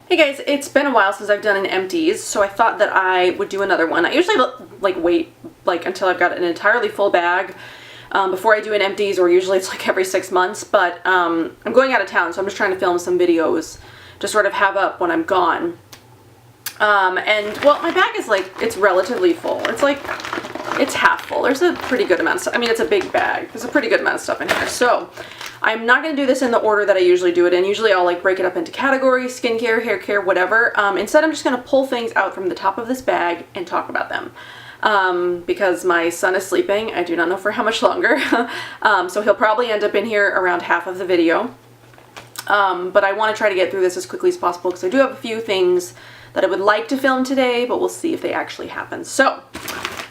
Hey guys, it's been a while since I've done an Empties, so I thought that I would do another one. I usually wait until I've got an entirely full bag before I do an Empties, or usually it's like every 6 months, but I'm going out of town, so I'm just trying to film some videos to sort of have up when I'm gone. And well, my bag is it's relatively full. It's half full. There's a pretty good amount of stuff. I mean, it's a big bag. There's a pretty good amount of stuff in here. So I'm not going to do this in the order that I usually do it in. Usually I'll break it up into categories, skincare, hair care, whatever. Instead, I'm just going to pull things out from the top of this bag and talk about them. Because my son is sleeping. I do not know for how much longer. So he'll probably end up in here around half of the video. But I want to try to get through this as quickly as possible because I do have a few things that I would like to film today, but we'll see if they actually happen. So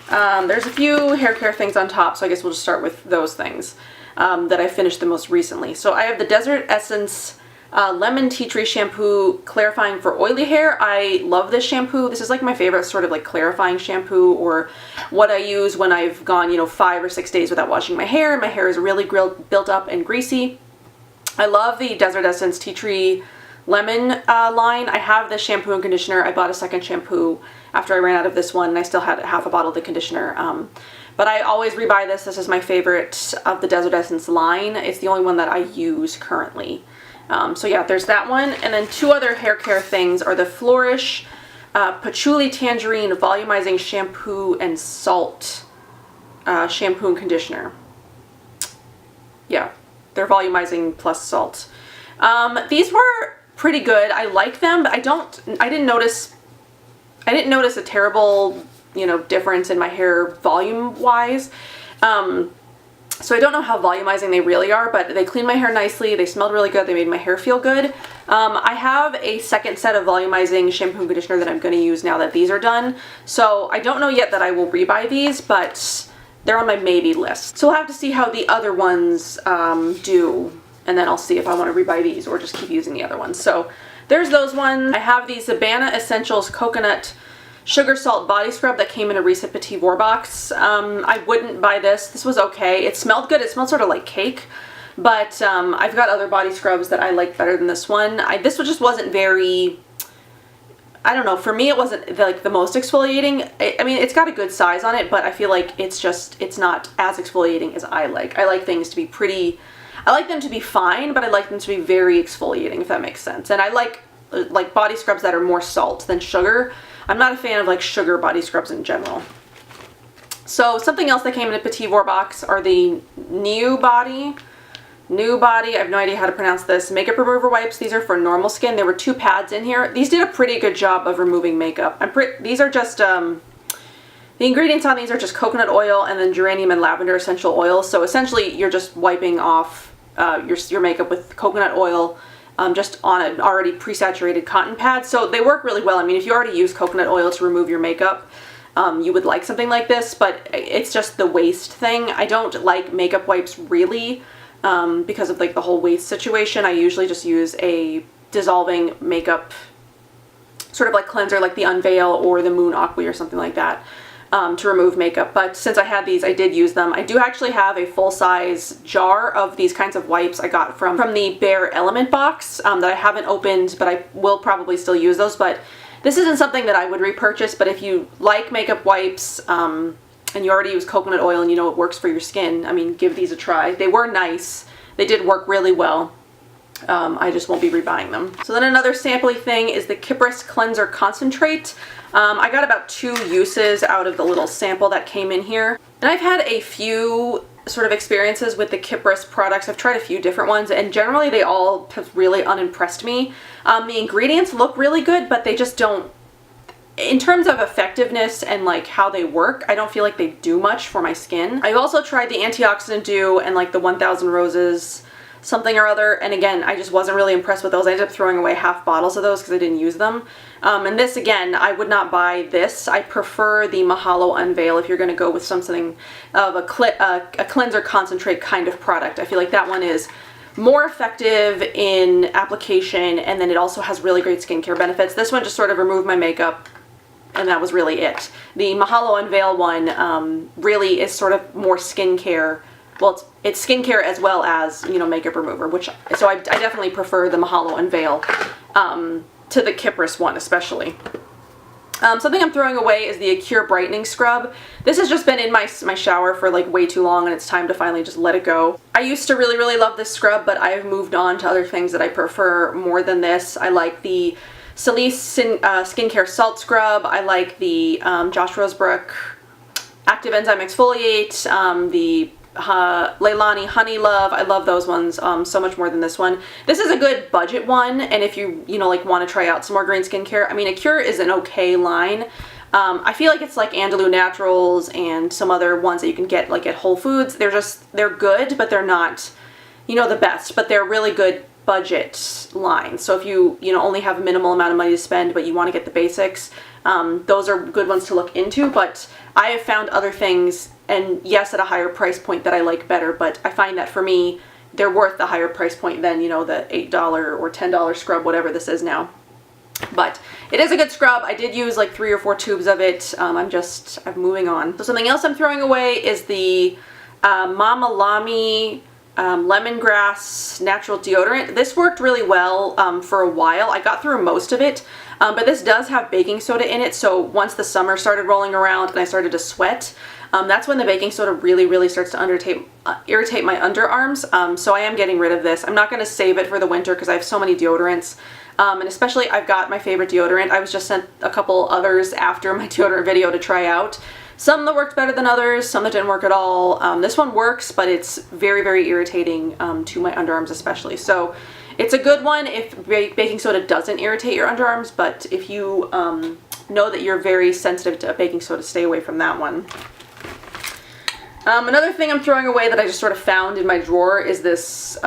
there's a few hair care things on top, so I guess we'll just start with those things that I finished the most recently. So I have the Desert Essence Lemon Tea Tree Shampoo Clarifying for Oily Hair. I love this shampoo. This is my favorite sort of clarifying shampoo, or what I use when I've gone 5 or 6 days without washing my hair, and my hair is really built up and greasy. I love the Desert Essence Tea Tree Lemon line. I have this shampoo and conditioner. I bought a second shampoo after I ran out of this one, and I still had half a bottle of the conditioner. But I always rebuy this. This is my favorite of the Desert Essence line. It's the only one that I use currently. So yeah, there's that one. And then two other hair care things are the Flourish Patchouli Tangerine Volumizing Shampoo and Salt Shampoo and Conditioner. Yeah, they're volumizing plus salt. These were pretty good. I like them, but I didn't notice a terrible, difference in my hair volume-wise. So I don't know how volumizing they really are, but they cleaned my hair nicely. They smelled really good. They made my hair feel good. I have a second set of volumizing shampoo and conditioner that I'm going to use now that these are done. So I don't know yet that I will rebuy these, but they're on my maybe list. So we'll have to see how the other ones do, and then I'll see if I want to rebuy these or just keep using the other ones. So there's those ones. I have the Zabana Essentials Coconut Sugar Salt Body Scrub that came in a recent Petit Vour box. I wouldn't buy this. This was okay. It smelled good. It smelled sort of like cake. But I've got other body scrubs that I like better than this one. This one just wasn't very, I don't know, for me it wasn't the most exfoliating. I mean, it's got a good size on it, but I feel like it's not as exfoliating as I like. I like things to be pretty, I like them to be fine, but I like them to be very exfoliating, if that makes sense. And I like body scrubs that are more salt than sugar. I'm not a fan of sugar body scrubs in general. So something else that came in a Petit Vour box are the New Body, I have no idea how to pronounce this, makeup remover wipes. These are for normal skin. There were 2 pads in here. These did a pretty good job of removing makeup. These are just, the ingredients on these are just coconut oil and then geranium and lavender essential oils. So essentially you're just wiping off your makeup with coconut oil just on an already pre-saturated cotton pad. So they work really well. I mean, if you already use coconut oil to remove your makeup, you would like something like this, but it's just the waste thing. I don't like makeup wipes really because of the whole waste situation. I usually just use a dissolving makeup sort of cleanser like the Unveil or the Moon Aqua or something like that to remove makeup. But since I had these, I did use them. I do actually have a full-size jar of these kinds of wipes I got from the Bare Element box that I haven't opened, but I will probably still use those. But this isn't something that I would repurchase, but if you like makeup wipes and you already use coconut oil and you know it works for your skin, I mean, give these a try. They were nice. They did work really well. I just won't be rebuying them. So then another sample-y thing is the Kypris Cleanser Concentrate. I got about 2 uses out of the little sample that came in here. And I've had a few sort of experiences with the Kypris products. I've tried a few different ones, and generally they all have really unimpressed me. The ingredients look really good, but they just don't, in terms of effectiveness and how they work, I don't feel like they do much for my skin. I've also tried the Antioxidant Dew and the 1000 Roses something or other, and again, I just wasn't really impressed with those. I ended up throwing away half bottles of those because I didn't use them. And this, again, I would not buy this. I prefer the Mahalo Unveil if you're going to go with something of a cleanser concentrate kind of product. I feel like that one is more effective in application, and then it also has really great skincare benefits. This one just sort of removed my makeup, and that was really it. The Mahalo Unveil one really is sort of more skincare. Well, it's skincare as well as, makeup remover, so I definitely prefer the Mahalo Unveil. to the Kypris one especially. Something I'm throwing away is the Acure Brightening Scrub. This has just been in my shower for like way too long, and it's time to finally just let it go. I used to really love this scrub, but I've moved on to other things that I prefer more than this. I like the Celise Skincare Salt Scrub. I like the Josh Rosebrook Active Enzyme Exfoliate, the Leilani Honey Love. I love those ones so much more than this one. This is a good budget one, and if you like want to try out some more green skincare, I mean, Acure is an okay line. I feel like it's like Andalou Naturals and some other ones that you can get like at Whole Foods. They're good, but they're not the best, but they're really good budget lines. So if you only have a minimal amount of money to spend, but you want to get the basics, those are good ones to look into. But I have found other things, and yes, at a higher price point, that I like better, but I find that for me, they're worth the higher price point than, the $8 or $10 scrub, whatever this is now. But it is a good scrub. I did use like 3 or 4 tubes of it. I'm moving on. So something else I'm throwing away is the Mama Lamy lemongrass natural deodorant. This worked really well for a while. I got through most of it, but this does have baking soda in it, so once the summer started rolling around and I started to sweat, that's when the baking soda really starts to irritate my underarms. So I am getting rid of this. I'm not going to save it for the winter because I have so many deodorants, and especially I've got my favorite deodorant. I was just sent a couple others after my deodorant video to try out. Some that worked better than others, some that didn't work at all. This one works, but it's very irritating to my underarms especially. So it's a good one if baking soda doesn't irritate your underarms, but if you know that you're very sensitive to baking soda, stay away from that one. Another thing I'm throwing away that I just sort of found in my drawer is this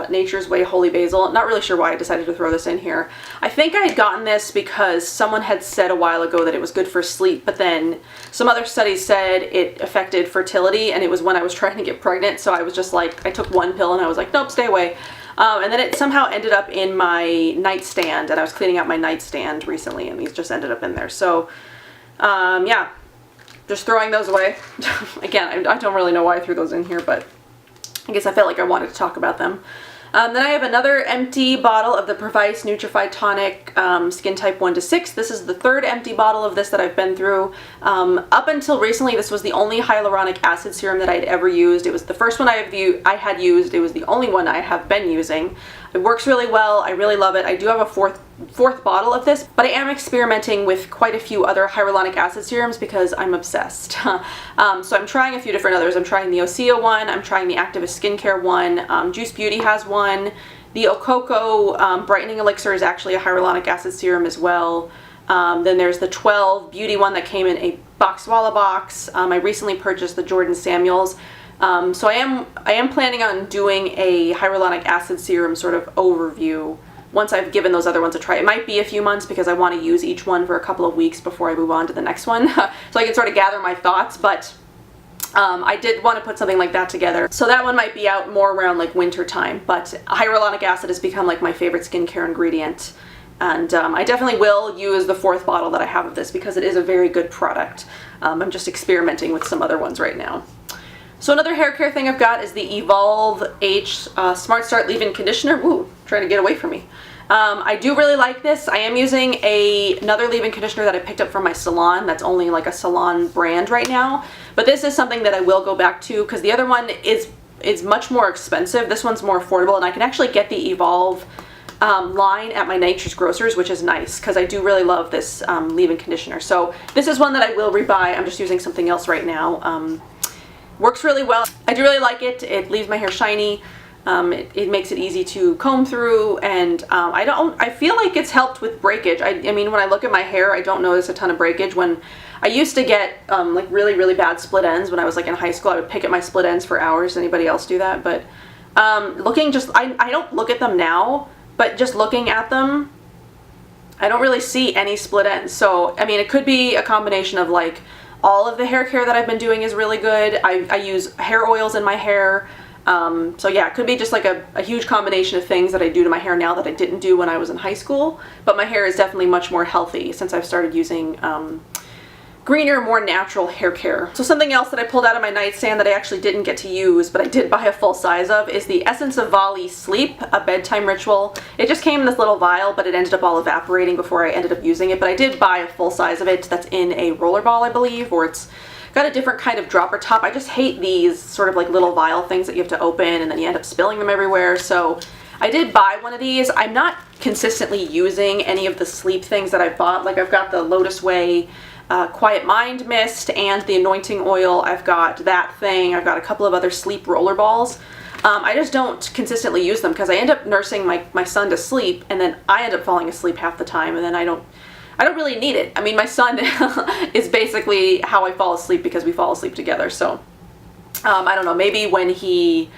Nature's Way Holy Basil. Not really sure why I decided to throw this in here. I think I had gotten this because someone had said a while ago that it was good for sleep, but then some other studies said it affected fertility, and it was when I was trying to get pregnant, so I was just like, I took one pill and I was like, nope, stay away. And then it somehow ended up in my nightstand, and I was cleaning out my nightstand recently, and these just ended up in there. So, yeah. Just throwing those away. Again, I don't really know why I threw those in here, but I guess I felt like I wanted to talk about them. Then I have another empty bottle of the Provice Nutrify Tonic Skin Type 1 to 6. This is the 3rd empty bottle of this that I've been through. Up until recently, this was the only hyaluronic acid serum that I'd ever used. It was the first one I had used. It was the only one I have been using. It works really well. I really love it. I do have a fourth bottle of this, but I am experimenting with quite a few other hyaluronic acid serums because I'm obsessed. So I'm trying a few different others. I'm trying the Osea one. I'm trying the Activist Skincare one. Juice Beauty has one. The Okoko Brightening Elixir is actually a hyaluronic acid serum as well. Then there's the 12 Beauty one that came in a Boxwalla box. I recently purchased the Jordan Samuels. So I am planning on doing a hyaluronic acid serum sort of overview once I've given those other ones a try. It might be a few months because I want to use each one for a couple of weeks before I move on to the next one, so I can sort of gather my thoughts, but I did want to put something like that together. So that one might be out more around like winter time, but hyaluronic acid has become like my favorite skincare ingredient. And I definitely will use the 4th bottle that I have of this because it is a very good product. I'm just experimenting with some other ones right now. So another hair care thing I've got is the Evolve H Smart Start Leave-In Conditioner. Woo, trying to get away from me. I do really like this. I am using another leave-in conditioner that I picked up from my salon. That's only like a salon brand right now. But this is something that I will go back to because the other one is much more expensive. This one's more affordable, and I can actually get the Evolve line at my Nature's Grocers, which is nice because I do really love this leave-in conditioner. So this is one that I will rebuy. I'm just using something else right now. Works really well. I do really like it. It leaves my hair shiny. It makes it easy to comb through, and I feel like it's helped with breakage. I mean, when I look at my hair, I don't notice a ton of breakage. When I used to get like really bad split ends when I was like in high school, I would pick at my split ends for hours. Does anybody else do that? But I don't look at them now, but just looking at them, I don't really see any split ends. So I mean, it could be a combination of like all of the hair care that I've been doing is really good. I use hair oils in my hair. So yeah, it could be just like a huge combination of things that I do to my hair now that I didn't do when I was in high school. But my hair is definitely much more healthy since I've started using greener, more natural hair care. So something else that I pulled out of my nightstand that I actually didn't get to use, but I did buy a full size of, is the Essence of Volley Sleep, a bedtime ritual. It just came in this little vial, but it ended up all evaporating before I ended up using it, but I did buy a full size of it that's in a rollerball, I believe, or it's got a different kind of dropper top. I just hate these sort of like little vial things that you have to open and then you end up spilling them everywhere. So I did buy one of these. I'm not consistently using any of the sleep things that I bought. Like I've got the Lotus Way Quiet Mind Mist and the anointing oil. I've got that thing. I've got a couple of other sleep roller balls. I just don't consistently use them because I end up nursing my son to sleep and then I end up falling asleep half the time and then I don't really need it. I mean, my son is basically how I fall asleep because we fall asleep together. So I don't know, maybe when he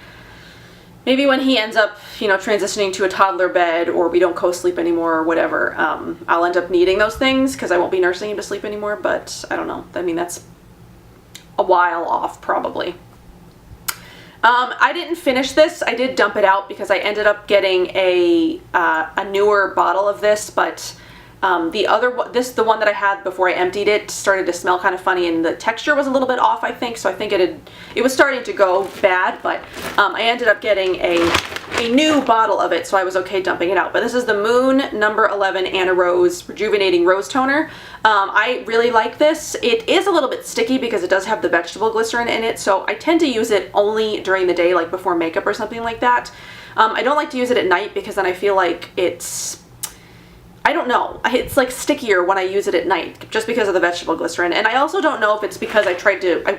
ends up, you know, transitioning to a toddler bed or we don't co-sleep anymore or whatever, I'll end up needing those things because I won't be nursing him to sleep anymore, but I don't know. I mean, that's a while off probably. I didn't finish this. I did dump it out because I ended up getting a newer bottle of this, but the one that I had before I emptied it started to smell kind of funny and the texture was a little bit off, I think, so I think it was starting to go bad, but I ended up getting a new bottle of it, so I was okay dumping it out. But this is the Moon No. 11 Anna Rose Rejuvenating Rose Toner. I really like this. It is a little bit sticky because it does have the vegetable glycerin in it, so I tend to use it only during the day, like before makeup or something like that. I don't like to use it at night because then I feel like I don't know, it's like stickier when I use it at night just because of the vegetable glycerin. And I also don't know if it's because I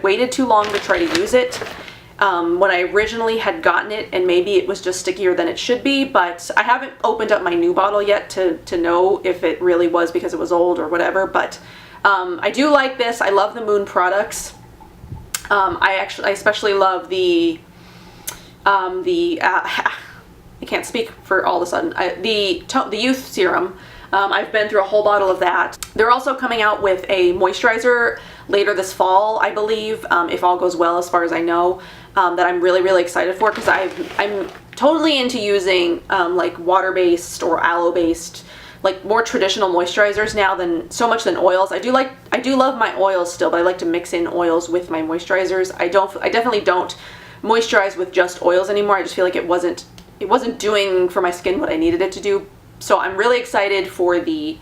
waited too long to try to use it when I originally had gotten it, and maybe it was just stickier than it should be, but I haven't opened up my new bottle yet to know if it really was because it was old or whatever. But I do like this. I love the Moon products. I especially love the I can't speak for all of a sudden, the Youth Serum. I've been through a whole bottle of that. They're also coming out with a moisturizer later this fall, I believe, if all goes well as far as I know, that I'm really, really excited for because I'm totally into using like water-based or aloe-based, like more traditional moisturizers now so much than oils. I do love my oils still, but I like to mix in oils with my moisturizers. I definitely don't moisturize with just oils anymore. I just feel like it wasn't doing for my skin what I needed it to do. So I'm really excited for the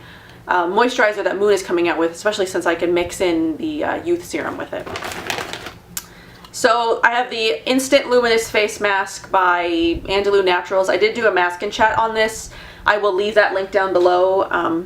moisturizer that Moon is coming out with, especially since I can mix in the Youth Serum with it. So I have the Instant Luminous Face Mask by Andalou Naturals. I did do a mask and chat on this. I will leave that link down below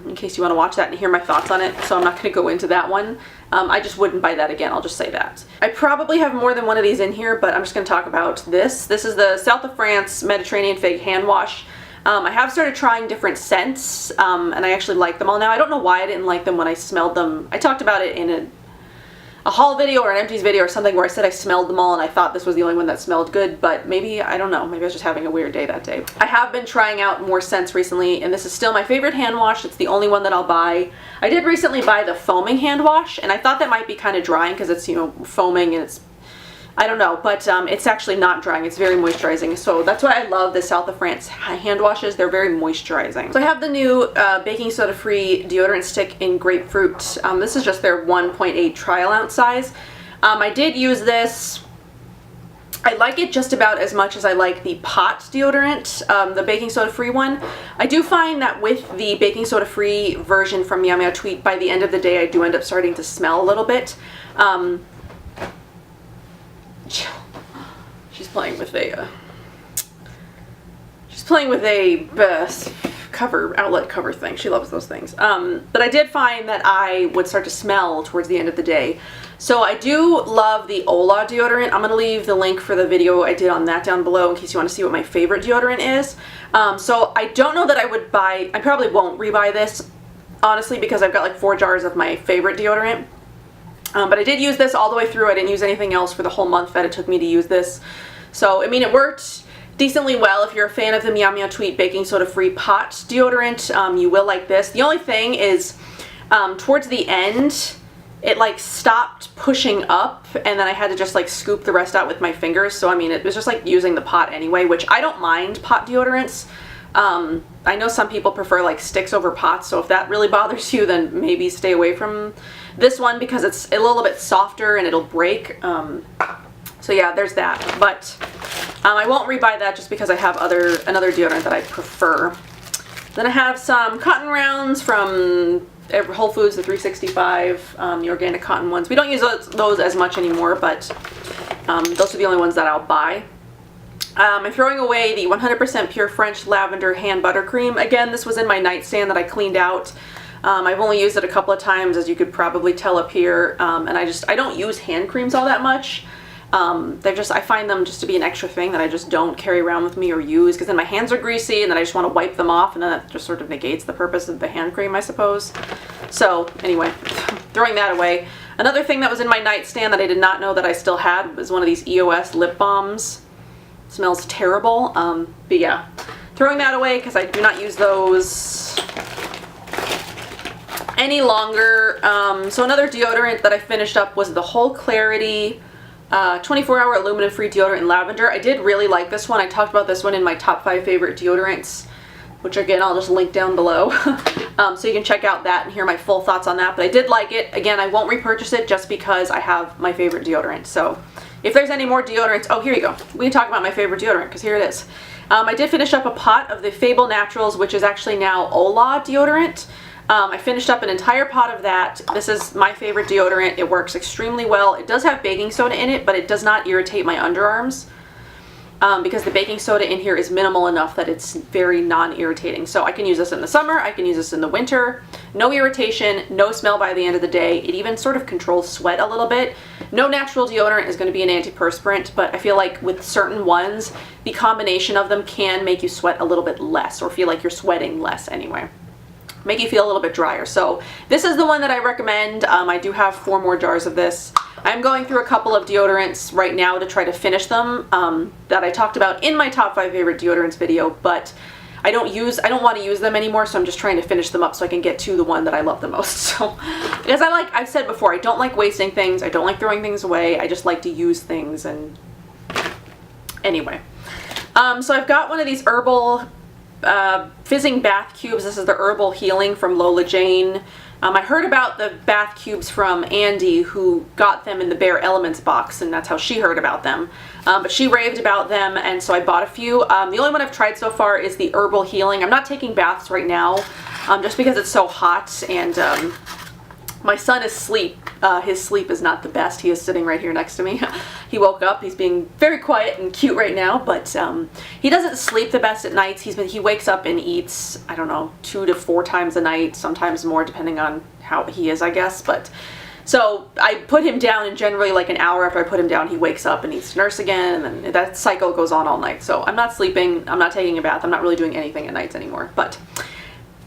in case you want to watch that and hear my thoughts on it. So I'm not going to go into that one. I just wouldn't buy that again, I'll just say that. I probably have more than one of these in here, but I'm just going to talk about this. This is the South of France Mediterranean Fig Hand Wash. I have started trying different scents, and I actually like them all now. I don't know why I didn't like them when I smelled them. I talked about it in a haul video or an empties video or something where I said I smelled them all and I thought this was the only one that smelled good, but maybe, I don't know, maybe I was just having a weird day that day. I have been trying out more scents recently, and this is still my favorite hand wash. It's the only one that I'll buy. I did recently buy the foaming hand wash, and I thought that might be kind of drying because it's, you know, foaming and it's, I don't know, but it's actually not drying. It's very moisturizing. So that's why I love the South of France hand washes. They're very moisturizing. So I have the new baking soda free deodorant stick in grapefruit. This is just their 1.8 trial ounce size. I did use this. I like it just about as much as I like the pot deodorant, the baking soda free one. I do find that with the baking soda free version from Meow Meow Tweet, by the end of the day I do end up starting to smell a little bit. She's playing with a outlet cover thing. She loves those things. But I did find that I would start to smell towards the end of the day. So I do love the Ola deodorant. I'm going to leave the link for the video I did on that down below in case you want to see what my favorite deodorant is. So I don't know that I would buy, I probably won't rebuy this, honestly, because I've got like 4 jars of my favorite deodorant. But I did use this all the way through. I didn't use anything else for the whole month that it took me to use this. So, I mean, it worked decently well. If you're a fan of the Meow Meow Tweet baking soda free pot deodorant, you will like this. The only thing is, towards the end, it like stopped pushing up, and then I had to just like scoop the rest out with my fingers. So, I mean, it was just like using the pot anyway, which I don't mind pot deodorants. I know some people prefer like sticks over pots, so if that really bothers you, then maybe stay away from this one because it's a little bit softer and it'll break. So yeah, there's that. But I won't rebuy that just because I have another deodorant that I prefer. Then I have some cotton rounds from Whole Foods, the 365, the organic cotton ones. We don't use those as much anymore, but those are the only ones that I'll buy. I'm throwing away the 100% pure French lavender hand buttercream. Again, this was in my nightstand that I cleaned out. I've only used it a couple of times, as you could probably tell up here, and I don't use hand creams all that much. I find them just to be an extra thing that I just don't carry around with me or use, because then my hands are greasy and then I just want to wipe them off, and then that just sort of negates the purpose of the hand cream, I suppose. So anyway, throwing that away. Another thing that was in my nightstand that I did not know that I still had was one of these EOS lip balms. Smells terrible, but yeah, throwing that away because I do not use those any longer. So another deodorant that I finished up was the Whole Clarity 24-hour aluminum-free deodorant in lavender. I did really like this one. I talked about this one in my top 5 favorite deodorants, which again I'll just link down below. So you can check out that and hear my full thoughts on that. But I did like it. Again, I won't repurchase it just because I have my favorite deodorant. So if there's any more deodorants, oh, here you go. We can talk about my favorite deodorant because here it is. I did finish up a pot of the Fable Naturals, which is actually now Ola deodorant. I finished up an entire pot of that. This is my favorite deodorant. It works extremely well. It does have baking soda in it, but it does not irritate my underarms because the baking soda in here is minimal enough that it's very non-irritating. So I can use this in the summer. I can use this in the winter. No irritation, no smell by the end of the day. It even sort of controls sweat a little bit. No natural deodorant is going to be an antiperspirant, but I feel like with certain ones, the combination of them can make you sweat a little bit less or feel like you're sweating less anyway. Make you feel a little bit drier. So this is the one that I recommend. I do have 4 more jars of this. I'm going through a couple of deodorants right now to try to finish them that I talked about in my top 5 favorite deodorants video, but I don't want to use them anymore, so I'm just trying to finish them up so I can get to the one that I love the most. So because I've said before, I don't like wasting things. I don't like throwing things away. I just like to use things. And anyway, so I've got one of these herbal fizzing bath cubes. This is the Herbal Healing from Lola Jane. I heard about the bath cubes from Andy, who got them in the Bare Elements box, and that's how she heard about them. But she raved about them, and so I bought a few. The only one I've tried so far is the Herbal Healing. I'm not taking baths right now, just because it's so hot, and my son is asleep. His sleep is not the best. He is sitting right here next to me. He woke up. He's being very quiet and cute right now, but he doesn't sleep the best at nights. He wakes up and eats, I don't know, 2 to 4 times a night, sometimes more depending on how he is, I guess. But so I put him down, and generally like an hour after I put him down, he wakes up and eats nurse again, and then that cycle goes on all night. So I'm not sleeping. I'm not taking a bath. I'm not really doing anything at nights anymore. But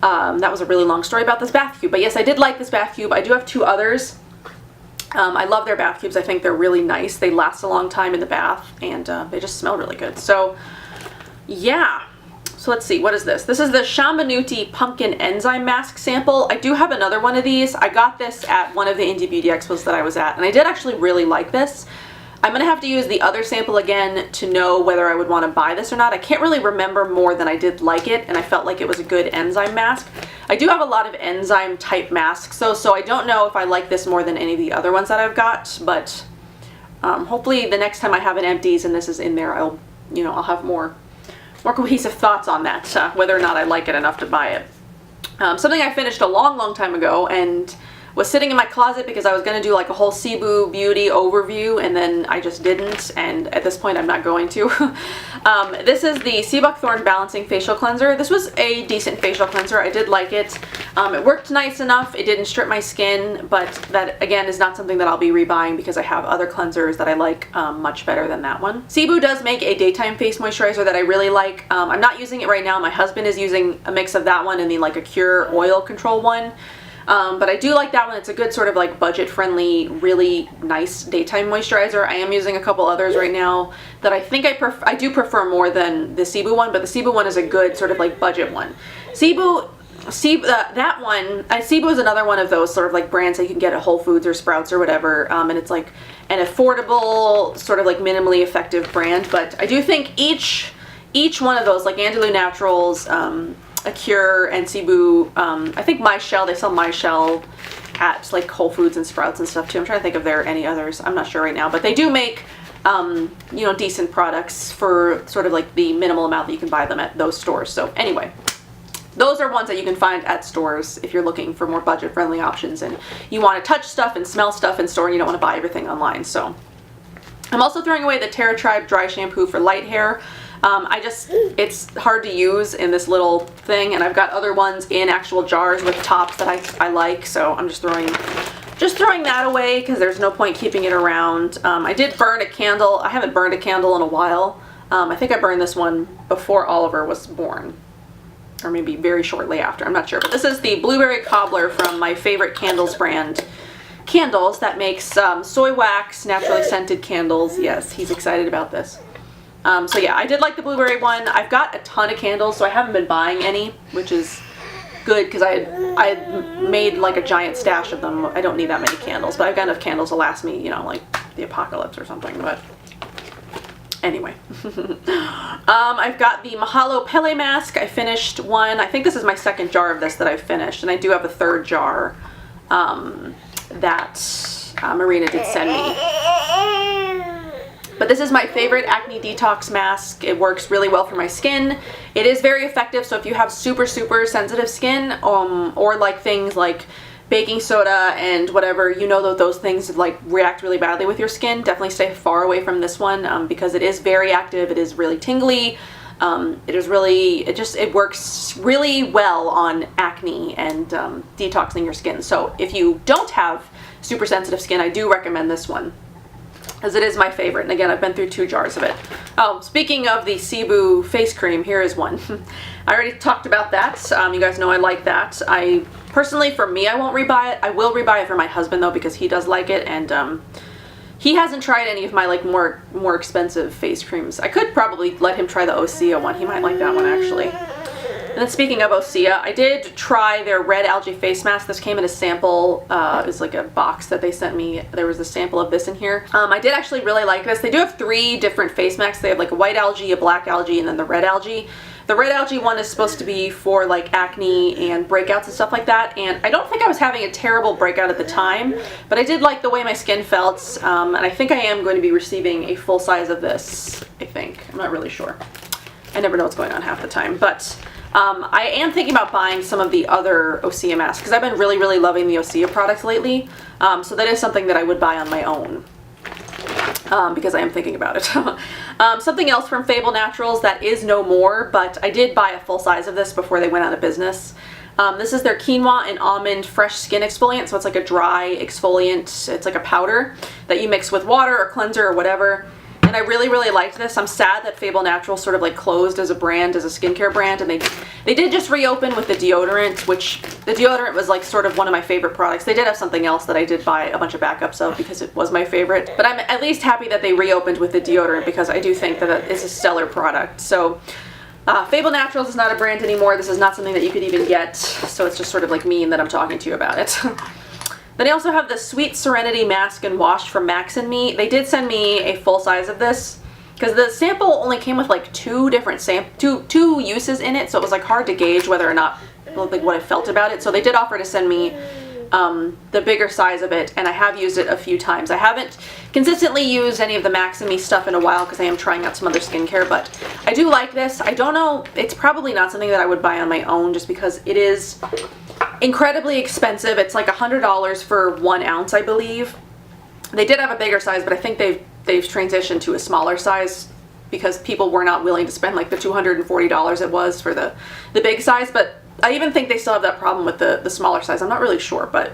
that was a really long story about this bath cube. But yes, I did like this bath cube. I do have 2 others. I love their bath cubes. I think they're really nice. They last a long time in the bath, and they just smell really good. So yeah. So let's see, what is this? This is the Shamanuti Pumpkin Enzyme Mask sample. I do have another one of these. I got this at one of the Indie Beauty Expos that I was at, and I did actually really like this. I'm going to have to use the other sample again to know whether I would want to buy this or not. I can't really remember more than I did like it, and I felt like it was a good enzyme mask. I do have a lot of enzyme type masks, so I don't know if I like this more than any of the other ones that I've got, but hopefully the next time I have an Empties and this is in there, I'll have more cohesive thoughts on that, whether or not I like it enough to buy it. Something I finished a long time ago and was sitting in my closet because I was going to do like a whole Cebu beauty overview, and then I just didn't, and at this point I'm not going to. This is the Sea Buckthorn Balancing Facial Cleanser. This was a decent facial cleanser. I did like it. It worked nice enough. It didn't strip my skin, but that again is not something that I'll be rebuying because I have other cleansers that I like much better than that one. Cebu does make a daytime face moisturizer that I really like. I'm not using it right now. My husband is using a mix of that one and the like a Cure oil control one. But I do like that one. It's a good sort of like budget-friendly, really nice daytime moisturizer. I am using a couple others right now that I think I do prefer more than the Cebu one, but the Cebu one is a good sort of like budget one. Cebu is another one of those sort of like brands that you can get at Whole Foods or Sprouts or whatever, and it's like an affordable, sort of like minimally effective brand. But I do think each each one of those, like Andalou Naturals, Acure, and Cebu, I think My Shell, they sell My Shell at like Whole Foods and Sprouts and stuff too. I'm trying to think if there are any others. I'm not sure right now, but they do make you know, decent products for sort of like the minimal amount that you can buy them at those stores. So anyway, those are ones that you can find at stores if you're looking for more budget-friendly options and you want to touch stuff and smell stuff in store and you don't want to buy everything online. So I'm also throwing away the Terra Tribe Dry Shampoo for light hair. It's hard to use in this little thing, and I've got other ones in actual jars with tops that I like, so I'm just throwing that away because there's no point keeping it around. I did burn a candle. I haven't burned a candle in a while. I think I burned this one before Oliver was born, or maybe very shortly after. I'm not sure. But this is the Blueberry Cobbler from my favorite candles brand, Candles, that makes soy wax, naturally scented candles. Yes, he's excited about this. So yeah, I did like the blueberry one. I've got a ton of candles, so I haven't been buying any, which is good because I had made like a giant stash of them. I don't need that many candles, but I've got enough candles to last me, you know, like the apocalypse or something. But anyway, I've got the Mahalo Pele mask. I finished one. I think this is my second jar of this that I've finished, and I do have a third jar that Marina did send me. But this is my favorite acne detox mask. It works really well for my skin. It is very effective, so if you have super sensitive skin, or like things like baking soda and whatever, you know that those things like react really badly with your skin, definitely stay far away from this one because it is very active. It is really tingly. It works really well on acne and detoxing your skin. So if you don't have super sensitive skin, I do recommend this one, as it is my favorite. And again, I've been through 2 jars of it. Oh, speaking of the Cebu face cream, here is one. I already talked about that. You guys know I like that. Personally, for me, I won't rebuy it. I will rebuy it for my husband though, because he does like it, and he hasn't tried any of my like more expensive face creams. I could probably let him try the Osea one. He might like that one actually. And then speaking of Osea, I did try their red algae face mask. This came in a sample. It was like a box that they sent me. There was a sample of this in here. I did actually really like this. They do have 3 different face masks. They have like a white algae, a black algae, and then the red algae. The red algae one is supposed to be for like acne and breakouts and stuff like that, and I don't think I was having a terrible breakout at the time, but I did like the way my skin felt, and I think I am going to be receiving a full size of this, I think. I'm not really sure. I never know what's going on half the time, but I am thinking about buying some of the other Osea masks because I've been really loving the Osea products lately, so that is something that I would buy on my own. Because I am thinking about it. Something else from Fable Naturals that is no more, but I did buy a full size of this before they went out of business. This is their Quinoa and Almond Fresh Skin Exfoliant, so it's like a dry exfoliant. It's like a powder that you mix with water or cleanser or whatever. And I really liked this. I'm sad that Fable Naturals sort of like closed as a brand, as a skincare brand, and they did just reopen with the deodorant, which the deodorant was like sort of one of my favorite products. They did have something else that I did buy a bunch of backups of because it was my favorite, but I'm at least happy that they reopened with the deodorant because I do think that it's a stellar product. So Fable Naturals is not a brand anymore. This is not something that you could even get, so it's just sort of like mean that I'm talking to you about it. Then I also have the Sweet Serenity Mask and Wash from Max and Me. They did send me a full size of this because the sample only came with like 2 different two uses in it, so it was like hard to gauge whether or not like what I felt about it. So they did offer to send me the bigger size of it, and I have used it a few times. I haven't consistently used any of the Max and Me stuff in a while because I am trying out some other skincare, but I do like this. I don't know, it's probably not something that I would buy on my own just because it is incredibly expensive. It's like $100 for 1 ounce, I believe. They did have a bigger size, but I think they've transitioned to a smaller size because people were not willing to spend like the $240 it was for the big size. But I even think they still have that problem with the smaller size. I'm not really sure, but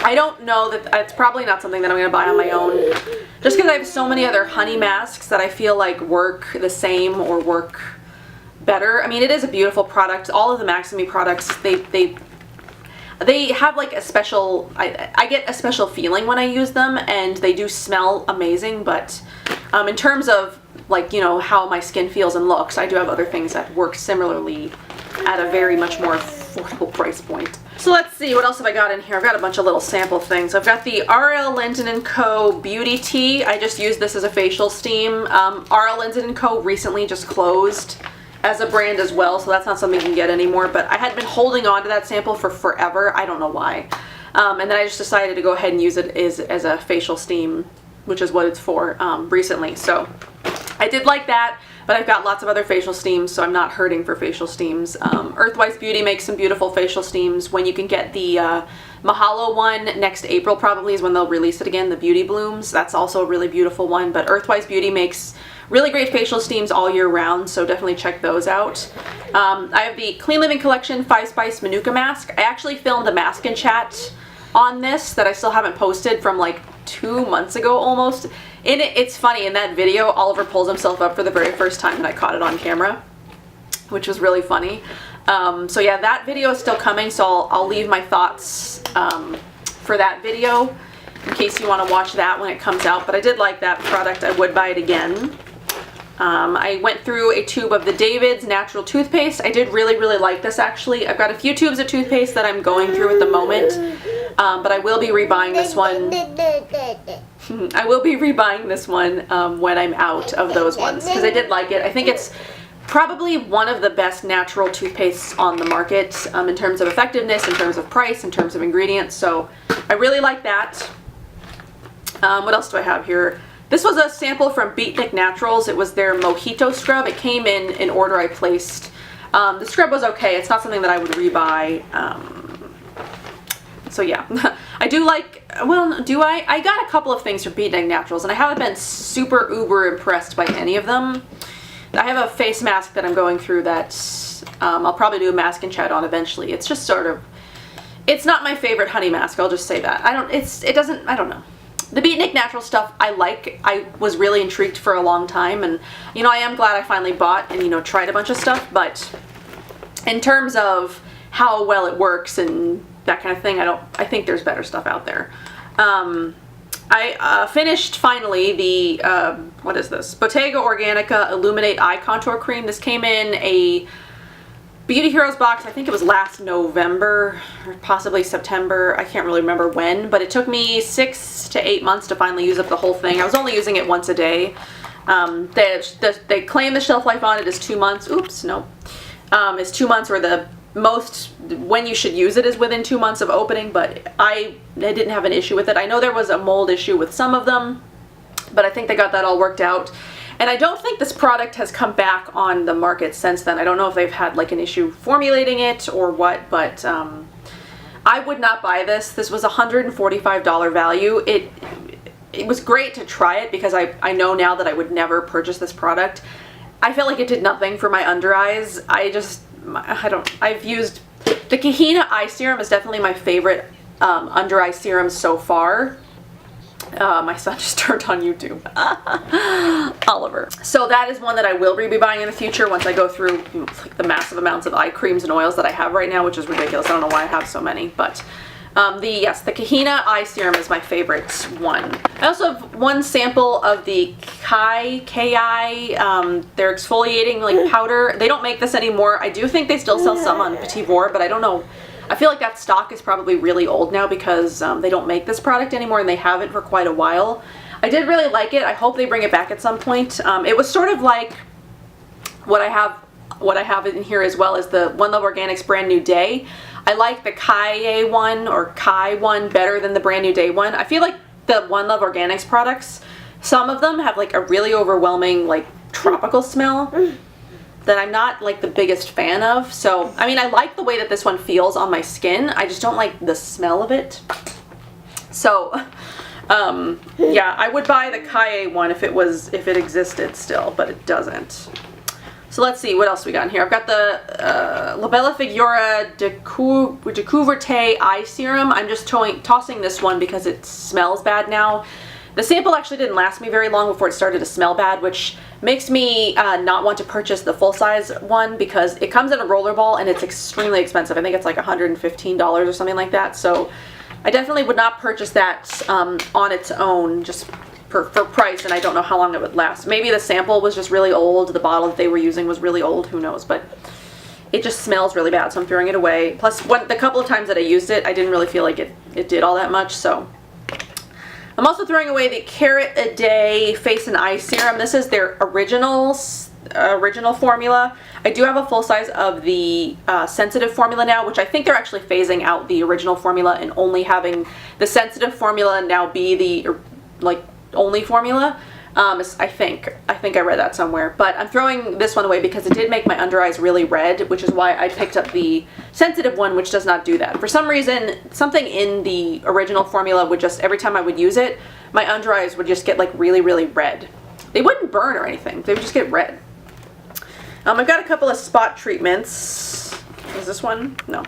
I don't know that it's probably not something that I'm going to buy on my own just because I have so many other honey masks that I feel like work the same or work better. I mean, it is a beautiful product. All of the Max and Me products, they have like a special, I get a special feeling when I use them, and they do smell amazing, but in terms of like, you know, how my skin feels and looks, I do have other things that work similarly at a very much more affordable price point. So let's see, what else have I got in here? I've got a bunch of little sample things. I've got the RL Linton & Co. Beauty Tea. I just used this as a facial steam. RL Linton & Co. recently just closed as a brand as well, so that's not something you can get anymore, but I had been holding on to that sample for forever. I don't know why. And then I just decided to go ahead and use it as a facial steam, which is what it's for, recently. So I did like that, but I've got lots of other facial steams, so I'm not hurting for facial steams. Earthwise Beauty makes some beautiful facial steams. When you can get the Mahalo one next April probably is when they'll release it again, the Beauty Blooms. That's also a really beautiful one, but Earthwise Beauty makes really great facial steams all year round, so definitely check those out. I have the Clean Living Collection 5 Spice Manuka Mask. I actually filmed a mask and chat on this that I still haven't posted from like 2 months ago almost. In it, it's funny, in that video, Oliver pulls himself up for the very first time and I caught it on camera, which was really funny. So yeah, that video is still coming, so I'll leave my thoughts for that video in case you want to watch that when it comes out. But I did like that product. I would buy it again. I went through a tube of the David's natural toothpaste. I did really, really like this actually. I've got a few tubes of toothpaste that I'm going through at the moment, but I will be rebuying this one. I will be rebuying this one when I'm out of those ones, because I did like it. I think it's probably one of the best natural toothpastes on the market in terms of effectiveness, in terms of price, in terms of ingredients, so I really like that. What else do I have here? This was a sample from Beatnik Naturals. It was their Mojito scrub. It came in an order I placed. The scrub was okay. It's not something that I would rebuy. So yeah, I do like, well, do I? I got a couple of things from Beatnik Naturals and I haven't been super uber impressed by any of them. I have a face mask that I'm going through that I'll probably do a mask and chat on eventually. It's just sort of, it's not my favorite honey mask, I'll just say that. I don't know. The Beatnik Natural stuff I like. I was really intrigued for a long time, and you know, I am glad I finally bought and, you know, tried a bunch of stuff, but in terms of how well it works and that kind of thing, I think there's better stuff out there. I finished finally the, what is this? Bottega Organica Illuminate Eye Contour Cream. This came in a Beauty Heroes box, I think it was last November or possibly September. I can't really remember when, but it took me 6 to 8 months to finally use up the whole thing. I was only using it once a day. They claim the shelf life on it is 2 months. Oops, no. It's 2 months, or the most when you should use it is within 2 months of opening, but I didn't have an issue with it. I know there was a mold issue with some of them, but I think they got that all worked out. And I don't think this product has come back on the market since then. I don't know if they've had like an issue formulating it or what, but I would not buy this. This was a $145 value. It was great to try it because I know now that I would never purchase this product. I felt like it did nothing for my under eyes. I've used the Kahina Eye Serum is definitely my favorite under eye serum so far. My son just turned on YouTube. Oliver. So that is one that I will be buying in the future once I go through, you know, like the massive amounts of eye creams and oils that I have right now, which is ridiculous. I don't know why I have so many, but the Kahina Eye Serum is my favorite one. I also have one sample of the Ki, their exfoliating like powder. They don't make this anymore. I do think they still sell some on Petit Vour, but I don't know. I feel like that stock is probably really old now because they don't make this product anymore, and they haven't for quite a while. I did really like it. I hope they bring it back at some point. It was sort of like what I have in here as well as the One Love Organics Brand New Day. I like the Kai one or Kai one better than the Brand New Day one. I feel like the One Love Organics products, some of them have like a really overwhelming like tropical smell that I'm not like the biggest fan of. So, I mean, I like the way that this one feels on my skin. I just don't like the smell of it. So, yeah, I would buy the Kaie one if it existed still, but it doesn't. So let's see, what else we got in here? I've got the La Bella Figura Découverte Eye Serum. I'm just tossing this one because it smells bad now. The sample actually didn't last me very long before it started to smell bad, which makes me not want to purchase the full-size one because it comes in a rollerball and it's extremely expensive. I think it's like $115 or something like that. So I definitely would not purchase that on its own just for price, and I don't know how long it would last. Maybe the sample was just really old. The bottle that they were using was really old. Who knows? But it just smells really bad, so I'm throwing it away. Plus, the couple of times that I used it, I didn't really feel like it did all that much, so. I'm also throwing away the Carrot A Day Face and Eye Serum. This is their original formula. I do have a full size of the sensitive formula now, which I think they're actually phasing out the original formula and only having the sensitive formula now be the like only formula. I think I read that somewhere, but I'm throwing this one away because it did make my under eyes really red, which is why I picked up the sensitive one, which does not do that. For some reason, something in the original formula would just, every time I would use it, my under eyes would just get like really, really red. They wouldn't burn or anything, they would just get red. I've got a couple of spot treatments. Is this one? No.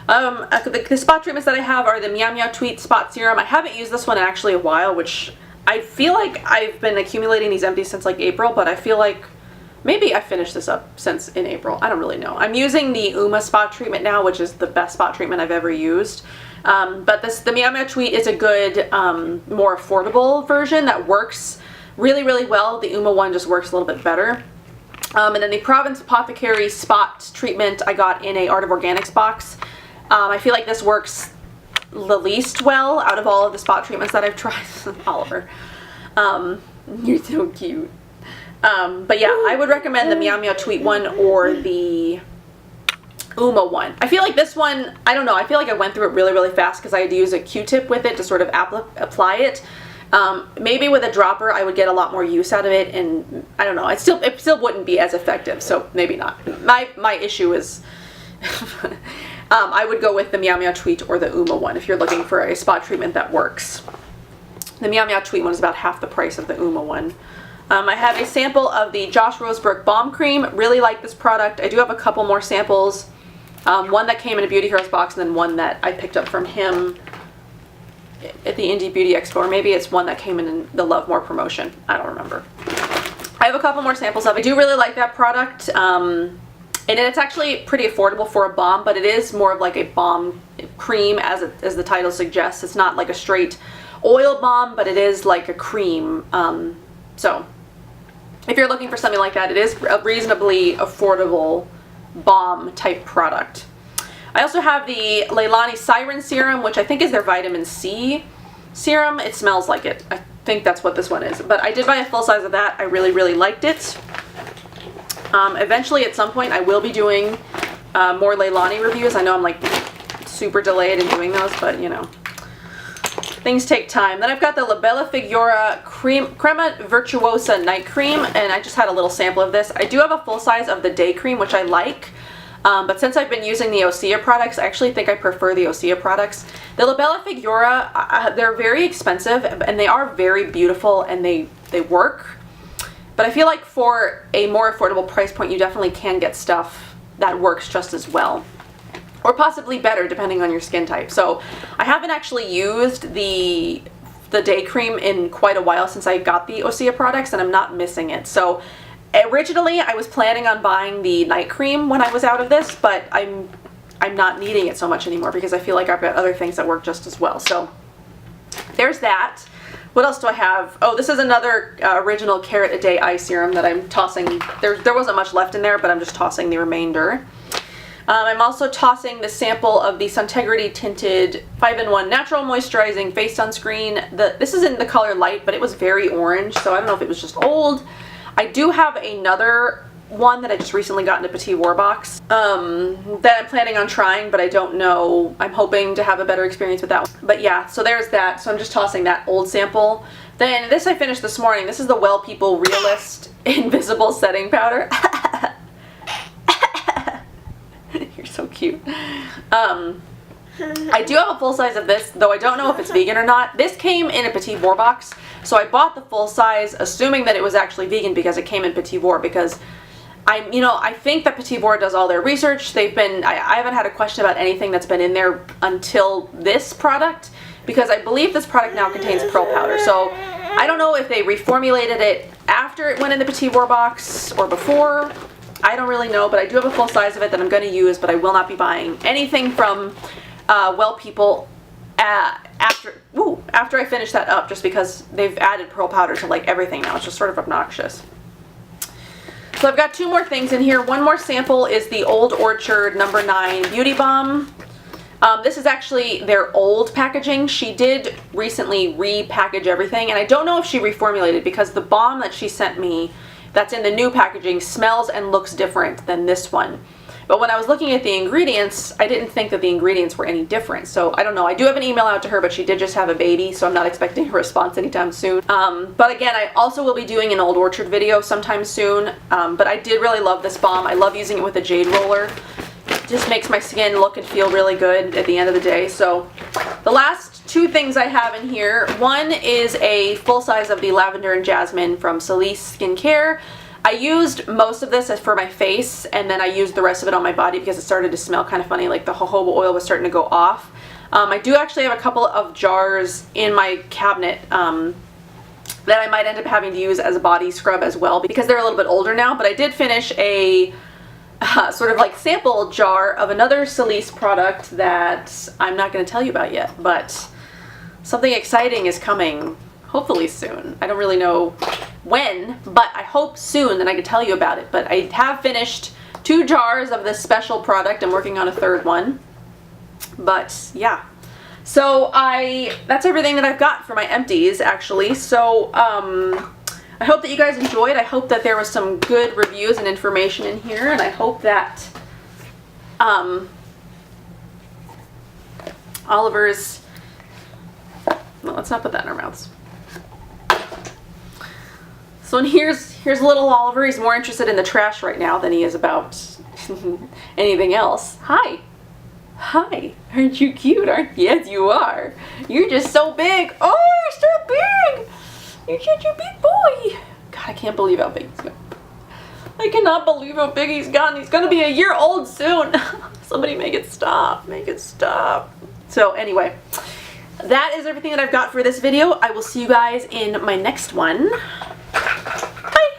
The spot treatments that I have are the Meow Meow Tweet Spot Serum. I haven't used this one in actually a while, which I feel like I've been accumulating these empties since like April, but I feel like maybe I finished this up since in April. I don't really know. I'm using the Uma spot treatment now, which is the best spot treatment I've ever used. But the Meow Meow Tweet is a good, more affordable version that works really, really well. The Uma one just works a little bit better. And then the Province Apothecary Spot Treatment I got in a Art of Organics box. I feel like this works the least well out of all of the spot treatments that I've tried. Oliver, you're so cute. But yeah, I would recommend the Meow Meow Tweet one or the Uma one. I feel like this one, I don't know, I feel like I went through it really, really fast because I had to use a Q-tip with it to sort of apply it. Maybe with a dropper I would get a lot more use out of it, and I don't know, it still wouldn't be as effective, so maybe not. My issue is I would go with the Meow Meow Tweet or the Uma one if you're looking for a spot treatment that works. The Meow Meow Tweet one is about half the price of the Uma one. I have a sample of the Josh Roseberg Balm Cream. Really like this product. I do have a couple more samples. One that came in a Beauty Heroes box, and then one that I picked up from him at the Indie Beauty Expo, or maybe it's one that came in the Love More promotion. I don't remember. I have a couple more samples of it. I do really like that product. And it's actually pretty affordable for a balm, but it is more of like a balm cream as the title suggests. It's not like a straight oil balm, but it is like a cream. So if you're looking for something like that, it is a reasonably affordable balm type product. I also have the Leilani Siren Serum, which I think is their vitamin C serum. It smells like it. I think that's what this one is. But I did buy a full size of that. I really, really liked it. Eventually, at some point, I will be doing more Leilani reviews. I know I'm like super delayed in doing those, but you know, things take time. Then I've got the La Bella Figura Crema Virtuosa Night Cream, and I just had a little sample of this. I do have a full size of the Day Cream, which I like, but since I've been using the Osea products, I actually think I prefer the Osea products. The La Bella Figura, they're very expensive, and they are very beautiful, and they work. But I feel like for a more affordable price point, you definitely can get stuff that works just as well. Or possibly better, depending on your skin type. So I haven't actually used the Day Cream in quite a while since I got the Osea products, and I'm not missing it. So originally I was planning on buying the Night Cream when I was out of this, but I'm not needing it so much anymore because I feel like I've got other things that work just as well. So there's that. What else do I have? Oh, this is another original Carrot A Day Eye Serum that I'm tossing. There wasn't much left in there, but I'm just tossing the remainder. I'm also tossing the sample of the Suntegrity Tinted 5-in-1 Natural Moisturizing Face Sunscreen. This is in the color Light, but it was very orange, so I don't know if it was just old. I do have another one that I just recently got in a Petit War box that I'm planning on trying, but I don't know. I'm hoping to have a better experience with that one. But yeah, so there's that. So I'm just tossing that old sample. Then this I finished this morning. This is the Well People Realist Invisible Setting Powder. You're so cute. I do have a full size of this, though I don't know if it's vegan or not. This came in a Petit War box, so I bought the full size assuming that it was actually vegan because it came in Petit War, because I think that Petit War does all their research. I haven't had a question about anything that's been in there until this product, because I believe this product now contains pearl powder. So I don't know if they reformulated it after it went in the Petit War box or before. I don't really know, but I do have a full size of it that I'm going to use, but I will not be buying anything from Well People after I finish that up, just because they've added pearl powder to like everything now. It's just sort of obnoxious. So I've got 2 more things in here. One more sample is the Old Orchard No. 9 Beauty Balm. This is actually their old packaging. She did recently repackage everything, and I don't know if she reformulated because the balm that she sent me that's in the new packaging smells and looks different than this one. But when I was looking at the ingredients, I didn't think that the ingredients were any different. So I don't know. I do have an email out to her, but she did just have a baby, so I'm not expecting a response anytime soon. But again, I also will be doing an Old Orchard video sometime soon. But I did really love this balm. I love using it with a jade roller. It just makes my skin look and feel really good at the end of the day. So the last 2 things I have in here, one is a full size of the Lavender and Jasmine from Celeste Skincare. I used most of this as for my face, and then I used the rest of it on my body because it started to smell kind of funny, like the jojoba oil was starting to go off. I do actually have a couple of jars in my cabinet that I might end up having to use as a body scrub as well because they're a little bit older now, but I did finish a sort of like sample jar of another Celeste product that I'm not going to tell you about yet, but something exciting is coming hopefully soon. I don't really know when, but I hope soon that I can tell you about it. But I have finished 2 jars of this special product. I'm working on a 3rd one. But yeah. So that's everything that I've got for my empties actually. So I hope that you guys enjoyed. I hope that there was some good reviews and information in here, and I hope that Oliver's, well, let's not put that in our mouths. So and here's little Oliver. He's more interested in the trash right now than he is about anything else. Hi. Hi. Aren't you cute? Yes, you are. You're just so big. Oh, you're so big. You're such a big boy. God, I can't believe how big he's gotten. I cannot believe how big he's gotten. He's going to be a year old soon. Somebody make it stop. Make it stop. So anyway, that is everything that I've got for this video. I will see you guys in my next one. Bye.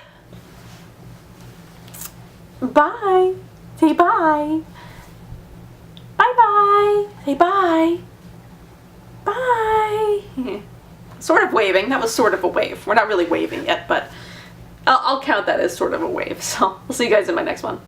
Bye. Say bye. Bye-bye. Say bye. Bye. Sort of waving. That was sort of a wave. We're not really waving yet, but I'll count that as sort of a wave. So I'll see you guys in my next one.